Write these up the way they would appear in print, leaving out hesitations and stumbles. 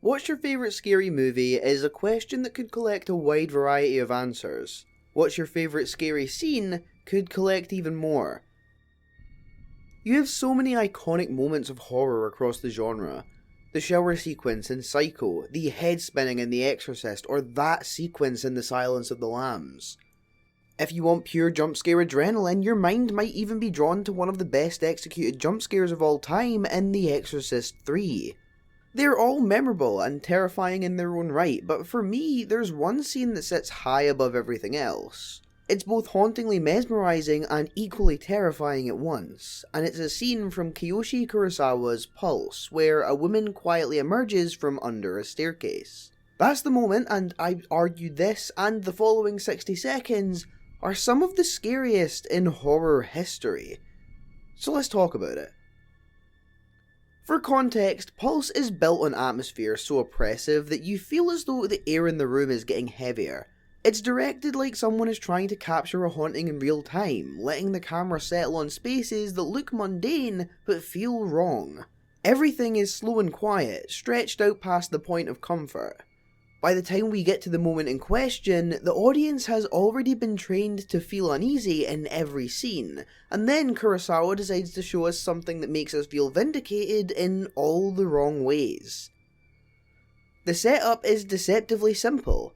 What's your favourite scary movie is a question that could collect a wide variety of answers. What's your favourite scary scene could collect even more. You have so many iconic moments of horror across the genre. The shower sequence in Psycho, the head spinning in The Exorcist, or that sequence in The Silence of the Lambs. If you want pure jump scare adrenaline, your mind might even be drawn to one of the best executed jump scares of all time in The Exorcist 3. They're all memorable and terrifying in their own right, but for me, there's one scene that sits high above everything else. It's both hauntingly mesmerising and equally terrifying at once, and it's a scene from Kiyoshi Kurosawa's Pulse, where a woman quietly emerges from under a staircase. That's the moment, and I argue this and the following 60 seconds are some of the scariest in horror history. So let's talk about it. For context, Pulse is built on atmosphere so oppressive that you feel as though the air in the room is getting heavier. It's directed like someone is trying to capture a haunting in real time, letting the camera settle on spaces that look mundane but feel wrong. Everything is slow and quiet, stretched out past the point of comfort. By the time we get to the moment in question, the audience has already been trained to feel uneasy in every scene, and then Kurosawa decides to show us something that makes us feel vindicated in all the wrong ways. The setup is deceptively simple.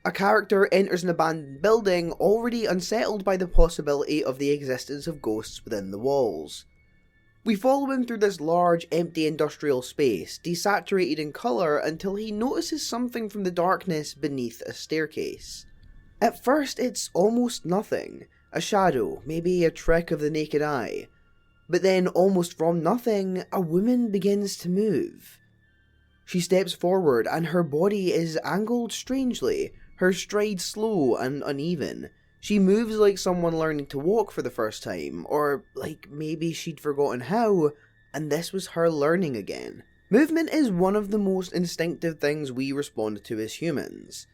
A character enters an abandoned building, already unsettled by the possibility of the existence of ghosts within the walls. We follow him through this large, empty industrial space, desaturated in colour until he notices something from the darkness beneath a staircase. At first it's almost nothing, a shadow, maybe a trick of the naked eye. But then, almost from nothing, a woman begins to move. She steps forward and her body is angled strangely, her stride slow and uneven. She moves like someone learning to walk for the first time, or like maybe she'd forgotten how, and this was her learning again. Movement is one of the most instinctive things we respond to as humans.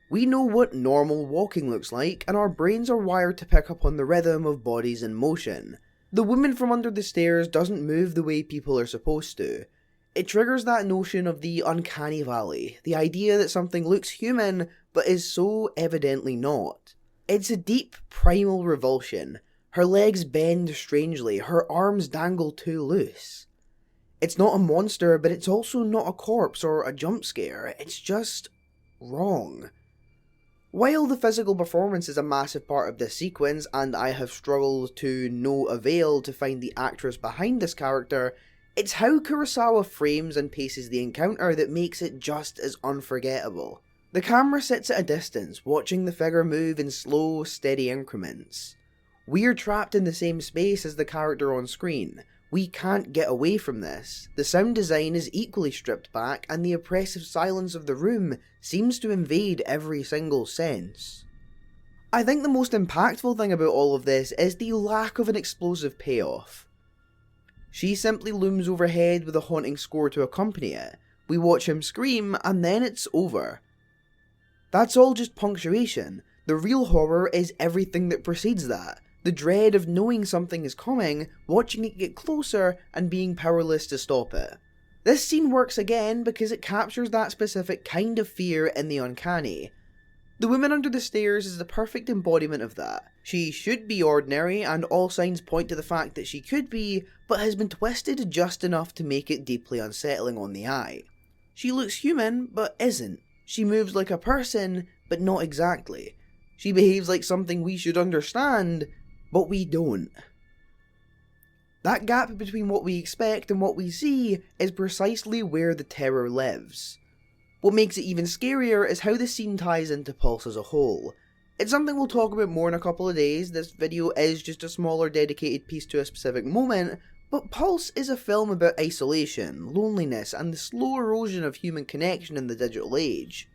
We know what normal walking looks like, and our brains are wired to pick up on the rhythm of bodies in motion. The woman from under the stairs doesn't move the way people are supposed to. It triggers that notion of the uncanny valley, the idea that something looks human but is so evidently not. It's a deep, primal revulsion. Her legs bend strangely, her arms dangle too loose. It's not a monster, but it's also not a corpse or a jump scare, it's just wrong. While the physical performance is a massive part of this sequence, and I have struggled to no avail to find the actress behind this character, it's how Kurosawa frames and paces the encounter that makes it just as unforgettable. The camera sits at a distance, watching the figure move in slow, steady increments. We're trapped in the same space as the character on screen. We can't get away from this. The sound design is equally stripped back, and the oppressive silence of the room seems to invade every single sense. I think the most impactful thing about all of this is the lack of an explosive payoff. She simply looms overhead with a haunting score to accompany it. We watch him scream, and then it's over. That's all just punctuation. The real horror is everything that precedes that. The dread of knowing something is coming, watching it get closer, and being powerless to stop it. This scene works again because it captures that specific kind of fear in the uncanny. The woman under the stairs is the perfect embodiment of that. She should be ordinary, and all signs point to the fact that she could be, but has been twisted just enough to make it deeply unsettling on the eye. She looks human, but isn't. She moves like a person, but not exactly. She behaves like something we should understand, but we don't. That gap between what we expect and what we see is precisely where the terror lives. What makes it even scarier is how the scene ties into Pulse as a whole. It's something we'll talk about more in a couple of days. This video is just a smaller dedicated piece to a specific moment, but Pulse is a film about isolation, loneliness, and the slow erosion of human connection in the digital age.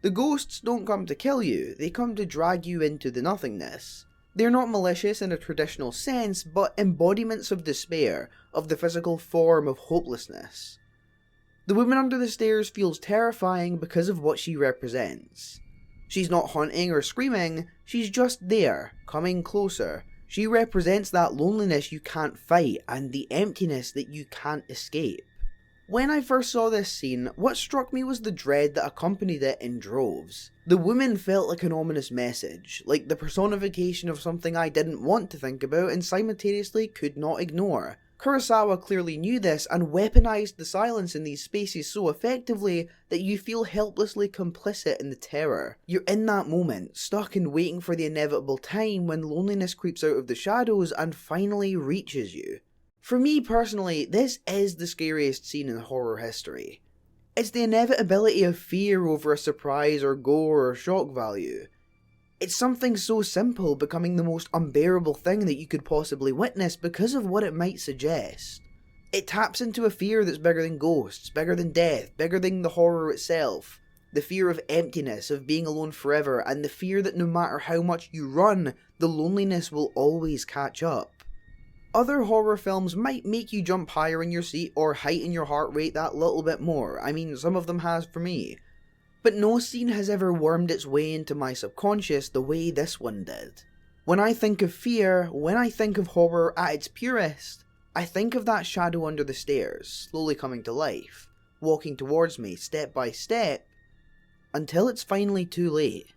The ghosts don't come to kill you, they come to drag you into the nothingness. They're not malicious in a traditional sense, but embodiments of despair, of the physical form of hopelessness. The woman under the stairs feels terrifying because of what she represents. She's not haunting or screaming, she's just there, coming closer. She represents that loneliness you can't fight and the emptiness that you can't escape. When I first saw this scene, what struck me was the dread that accompanied it in droves. The woman felt like an ominous message, like the personification of something I didn't want to think about and simultaneously could not ignore. Kurosawa clearly knew this and weaponized the silence in these spaces so effectively that you feel helplessly complicit in the terror. You're in that moment, stuck and waiting for the inevitable time when loneliness creeps out of the shadows and finally reaches you. For me personally, this is the scariest scene in horror history. It's the inevitability of fear over a surprise or gore or shock value. It's something so simple becoming the most unbearable thing that you could possibly witness because of what it might suggest. It taps into a fear that's bigger than ghosts, bigger than death, bigger than the horror itself. The fear of emptiness, of being alone forever, and the fear that no matter how much you run, the loneliness will always catch up. Other horror films might make you jump higher in your seat or heighten your heart rate that little bit more. I mean, some of them has for me. But no scene has ever wormed its way into my subconscious the way this one did. When I think of fear, when I think of horror at its purest, I think of that shadow under the stairs, slowly coming to life, walking towards me step by step, until it's finally too late.